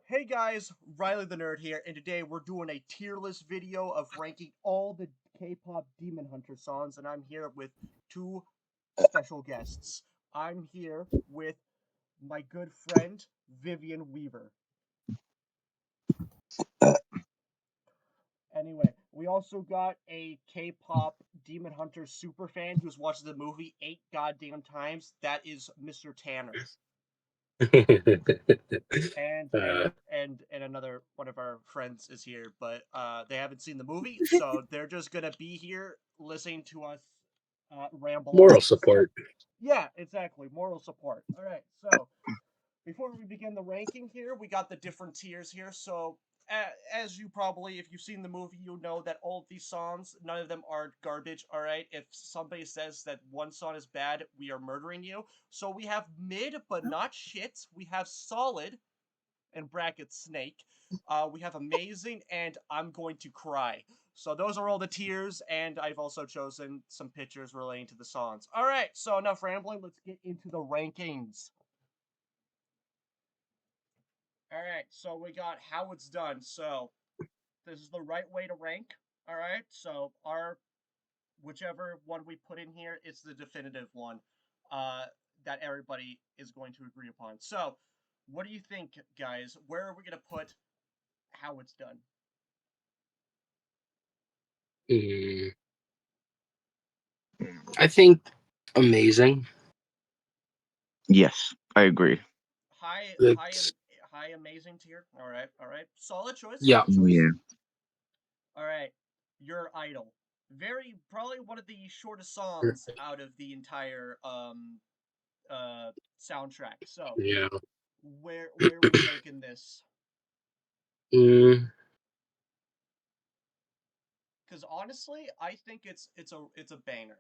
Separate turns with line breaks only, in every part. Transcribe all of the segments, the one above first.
Hey guys, Riley the Nerd here, and today we're doing a tier list video of ranking all the K-pop Demon Hunter songs, and I'm here with two special guests. I'm here with my good friend Vivian Weaver. Anyway, we also got a K-pop Demon Hunter super fan who's watched the movie 8 goddamn times. That is Mr. Tanner. and and
uh,
and another one of our friends is here, but they haven't seen the movie, so they're just gonna be here listening to us ramble
Moral
on. So
support.
yeah, exactly, moral support. All right, so before we begin the ranking here, we got the different tiers here. So, as you probably, if you've seen the movie, you know that all of these songs, none of them are garbage. All right. If somebody says that one song is bad, we are murdering you. So we have mid, but not shit. We have solid, in brackets snake. We have amazing, and I'm going to cry. So those are all the tiers, and I've also chosen some pictures relating to the songs. All right. So enough rambling. Let's get into the rankings. All right, so we got how it's done. So this is the right way to rank. All right, so our whichever one we put in here is the definitive one uh, that everybody is going to agree upon. So, what do you think, guys? Where are we gonna put how it's done?
Mm, I think amazing.
Yes, I agree.
High, high,
It's
high, amazing tier. All right. Solid choice.
yeah,
Solid choice.
Yeah.
All right, your idol. Probably one of the shortest songs out of the entire soundtrack. So
yeah.
where are we ranking this?
Mm,
Because honestly, I think it's a banger.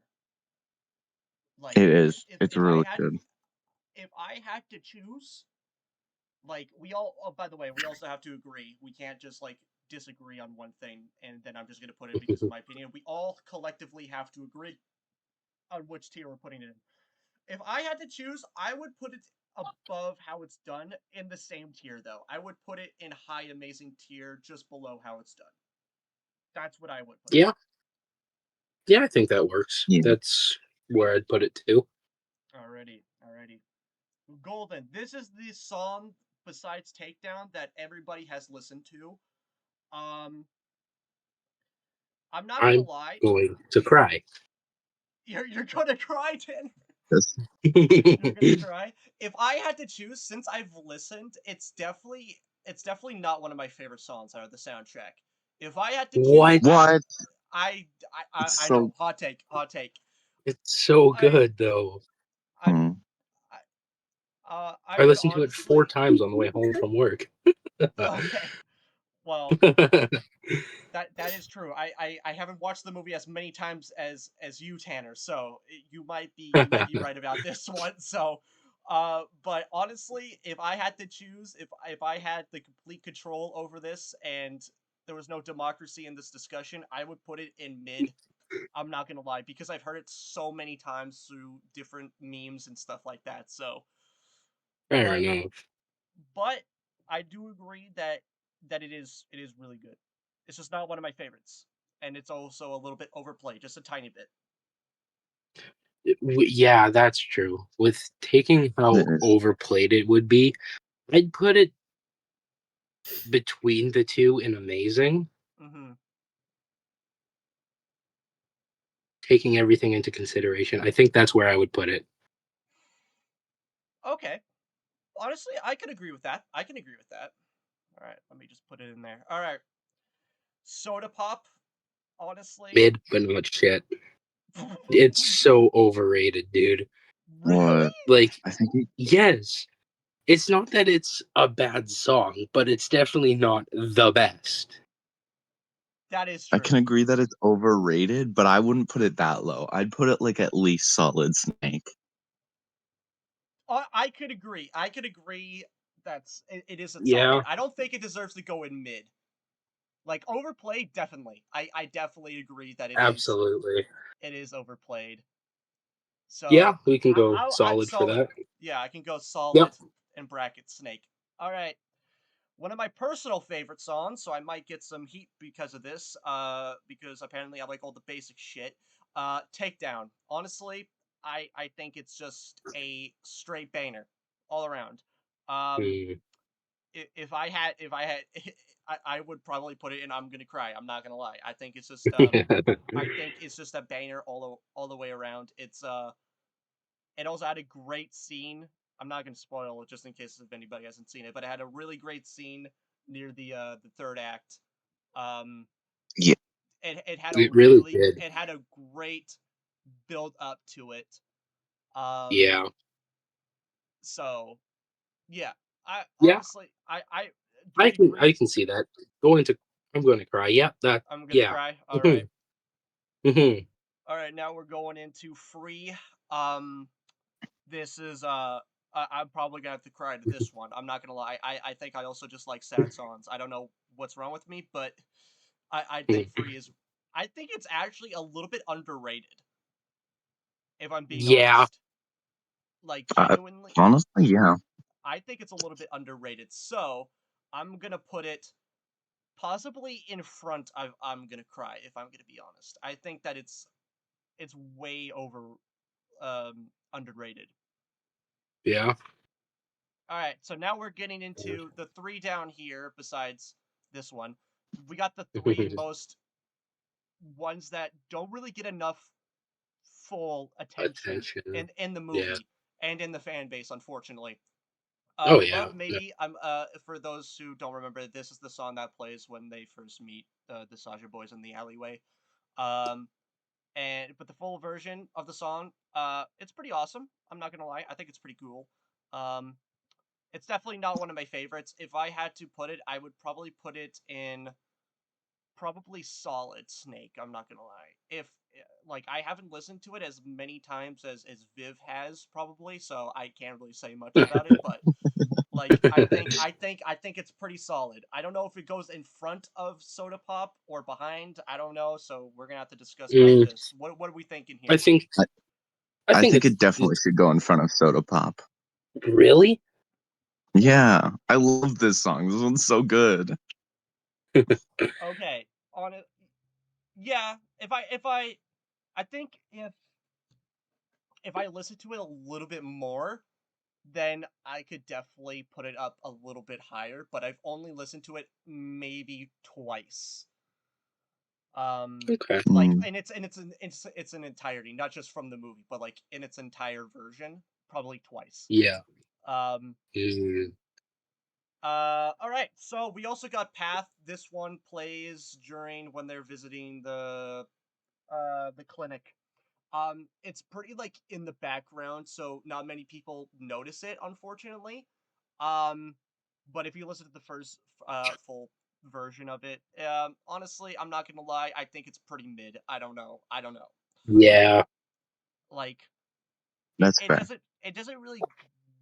Like
It is.
if
It's
if I
really
had
good.
if I had to choose, like we all. Oh, by the way, we also have to agree. We can't just like disagree on one thing and then I'm just gonna put it because of my opinion. We all collectively have to agree on which tier we're putting it in. If I had to choose, I would put it above how it's done in the same tier though. I would put it in high amazing tier just below how it's done. That's what I would put it.
yeah, yeah. I think that works.
Yeah.
That's where I'd put it too.
Alrighty, alrighty. Golden. This is the song besides Takedown that everybody has listened to. Um, I'm not gonna
I'm
lie.
going to cry.
You're gonna cry, Tanner.
Yes.
You're gonna cry. If I had to choose, since I've listened, it's definitely not one of my favorite songs out of the soundtrack. If I had to choose,
What?
What?
I
It's
know,
so.
hot take, hot take.
It's so
I
good though.
I'm
Hmm.
I
I
would
listened to it four
honestly
times on the way home from work.
okay. Well, that is true. I haven't watched the movie as many times as you, Tanner. So you might be right about this one. So, but honestly, if I had to choose, if I had the complete control over this and there was no democracy in this discussion, I would put it in mid. I'm not gonna lie because I've heard it so many times through different memes and stuff like that. So,
Fair
but
enough.
but I do agree that it is really good. It's just not one of my favorites, and it's also a little bit overplayed, just a tiny bit.
Yeah, that's true. With taking
It
how
is.
overplayed it would be, I'd put it between the two in amazing,
Mm-hmm.
taking everything into consideration. I think that's where I would put it.
Okay, honestly, I can agree with that. I can agree with that. All right, let me just put it in there. All right, Soda Pop. Honestly,
Mid, but not shit. It's so overrated, dude.
really,
What?
Like,
I think it,
yes, it's not that it's a bad song, but it's definitely not the best.
that is
I
true.
can agree that it's overrated, but I wouldn't put it that low. I'd put it like at least solid snake.
I could agree. I could agree. It is a solid.
Yeah,
I don't think it deserves to go in mid. Like overplayed, definitely. I definitely agree that
absolutely.
it is overplayed.
Yeah,
So
we can go
I
solid for
solid.
that.
Yeah, I can go
Yep.
solid in bracket snake. All right. one of my personal favorite songs, so I might get some heat because of this, because apparently I like all the basic shit. Takedown. Honestly, I think it's just a straight banger all around. Um,
Mm.
if I had, I would probably put it in. I'm gonna cry. I'm not gonna lie. I think it's just a banger all the way around. It also had a great scene. I'm not gonna spoil it just in case if anybody hasn't seen it, but it had a really great scene near the third act. Um,
Yeah.
It really did.
it had a great build up to it. Um,
Yeah.
so yeah, I
Yeah.
honestly do we
I
agree?
can see that. Going to I'm going to cry. Yeah. That.
I'm gonna
Yeah.
cry. All right,
Mhm. Mhm.
all right. Now we're going into free. Um, this is I'm probably gonna have to cry to this one. I'm not gonna lie. I think I also just like sad songs. I don't know what's wrong with me, but I think
Mhm.
free is. I think it's actually a little bit underrated. If I'm being
Yeah.
honest, like
Uh,
genuinely,
Honestly, yeah.
I think it's a little bit underrated. So I'm gonna put it possibly in front of I'm gonna cry. If I'm gonna be honest, I think that it's way over underrated.
Yeah.
All right, so now we're getting into the three down here. Besides this one, we got the three most ones that don't really get enough full attention
Attention.
in the
Yeah.
movie and in the fan base, unfortunately.
Oh yeah.
Love
Yeah.
Maybe. For those who don't remember, this is the song that plays when they first meet the Saja boys in the alleyway. Um, but the full version of the song, it's pretty awesome. I'm not gonna lie, I think it's pretty cool. Um, it's definitely not one of my favorites. If I had to put it, I would probably put it in probably Solid Snake. I'm not gonna lie. If like I haven't listened to it as many times as Viv has probably, so I can't really say much about it. But like I think it's pretty solid. I don't know if it goes in front of Soda Pop or behind. I don't know. So we're gonna have to discuss about
Mm,
this. What are we thinking
I
here?
think
I,
I
I
think
think it definitely should go in front of Soda Pop.
really.
Yeah, I love this song. This one's so good.
Okay, on it. Yeah, I think if I listen to it a little bit more, then I could definitely put it up a little bit higher. But I've only listened to it maybe twice.
Okay.
Like,
Mm,
and it's an entirety, not just from the movie, but like in its entire version, probably twice.
Yeah.
Um,
Mm,
all right. So we also got Path. This one plays during when they're visiting the clinic. It's pretty like in the background, so not many people notice it, unfortunately. Um, but if you listen to the first full version of it, honestly, I'm not gonna lie, I think it's pretty mid. I don't know. I don't know.
yeah.
Like
that's fair.
it doesn't really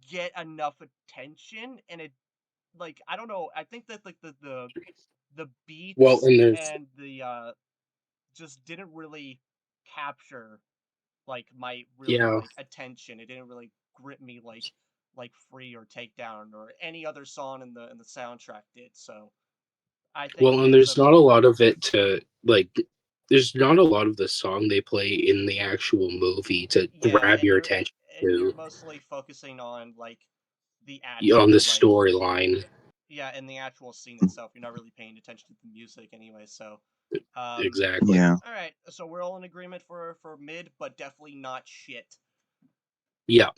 get enough attention, and it like I don't know. I think that like the
Well,
beats
and there's
and the just didn't really capture like my really
yeah.
like attention. It didn't really grip me like Free or Takedown or any other song in the soundtrack did. So I think
Well,
it
and
ends
there's
up
not a lot of it to like. There's not a lot of the song they play in the actual movie to
yeah,
grab your attention
and you're
to
mostly focusing on like the
on the
actual like
storyline.
yeah, and the actual scene itself. You're not really paying attention to the music anyway. So
Exactly.
Yeah,
all right, so we're all in agreement for mid, but definitely not shit.
Yeah.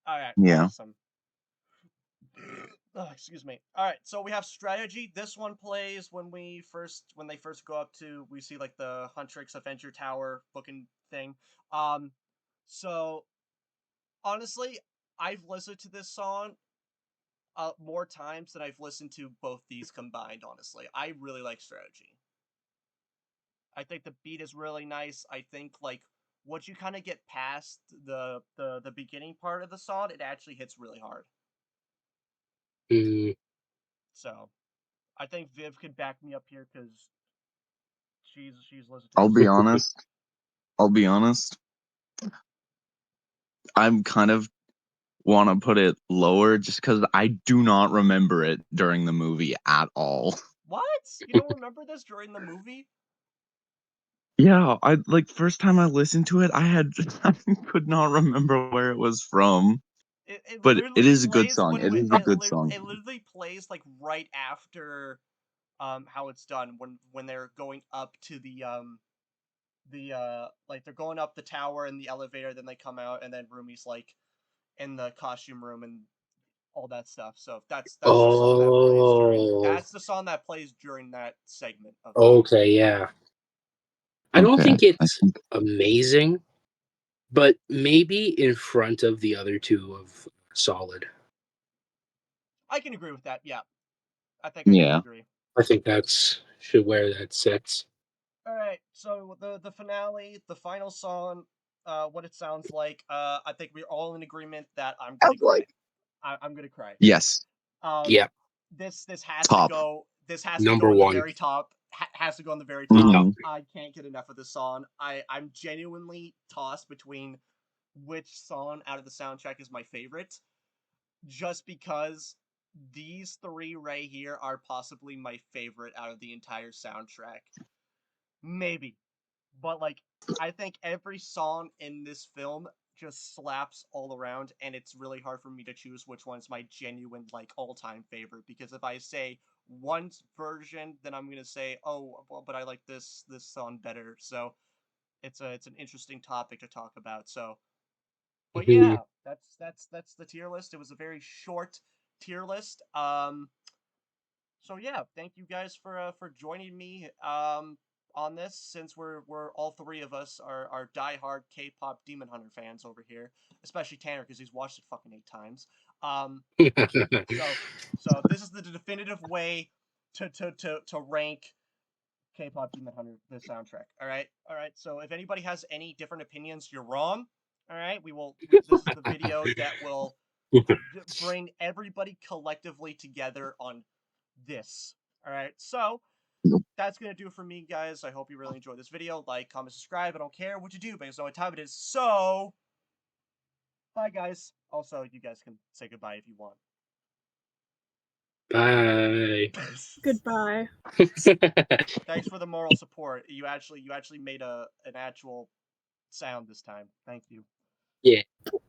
All right,
yeah.
awesome. Oh, excuse me. All right, so we have strategy. This one plays when they first go up to we see like the Huntrix Adventure Tower booking thing. Um, so honestly, I've listened to this song more times than I've listened to both these combined. Honestly, I really like strategy. I think the beat is really nice. I think like once you kind of get past the beginning part of the song, it actually hits really hard.
Mm,
So I think Viv could back me up here because she's listened to
I'll
this
be
song.
honest. I'll be honest. I'm kind of want to put it lower just because I do not remember it during the movie at all.
What? You don't remember this during the movie?
Yeah, I like first time I listened to it, I could not remember where it was from.
It
But it
literally
is a good
plays
song. It is a good song.
it literally plays like right after how it's done when they're going up to the like they're going up the tower in the elevator, then they come out and then Rumi's like in the costume room and all that stuff. So that's the song that plays during
Oh,
that's the song that plays during that segment of the movie.
okay, yeah. I don't
Okay,
think
I
it's
think
amazing, but maybe in front of the other two of Solid.
I can agree with that. Yeah, I think I can
yeah.
agree.
I think that's should where that sits.
All right, so the finale, the final song, what it sounds like. I think we're all in agreement that I'm gonna
Sounds
cry.
like
I'm gonna cry.
yes,
Um,
Yeah,
this has to
top.
go. This has to
number
go in the
one.
very top. Has to go in the very top.
Top.
Mhm.
I can't get enough of this song. I'm genuinely tossed between which song out of the soundtrack is my favorite, just because these three right here are possibly my favorite out of the entire soundtrack. Maybe, but like I think every song in this film just slaps all around, and it's really hard for me to choose which one's my genuine like all-time favorite, because if I say one version, then I'm gonna say, oh well, but I like this song better. So it's an interesting topic to talk about. So but
Mhm.
yeah, that's the tier list. It was a very short tier list. So yeah, thank you guys for joining me on this, since we're all three of us are diehard K-pop Demon Hunter fans over here, especially Tanner because he's watched it fucking 8 times. Um, so so this is the definitive way to rank K-pop Demon Hunter the soundtrack. All right. So if anybody has any different opinions, you're wrong. All right, this is the video that will bring everybody collectively together on this. All right, so that's gonna do it for me, guys. I hope you really enjoyed this video. Like, comment, subscribe. I don't care what you do because I know what time it is. So, bye, guys. Also, you guys can say goodbye if you want.
Bye.
Goodbye.
Thanks for the moral support. You actually made an actual sound this time. Thank you.
Yeah.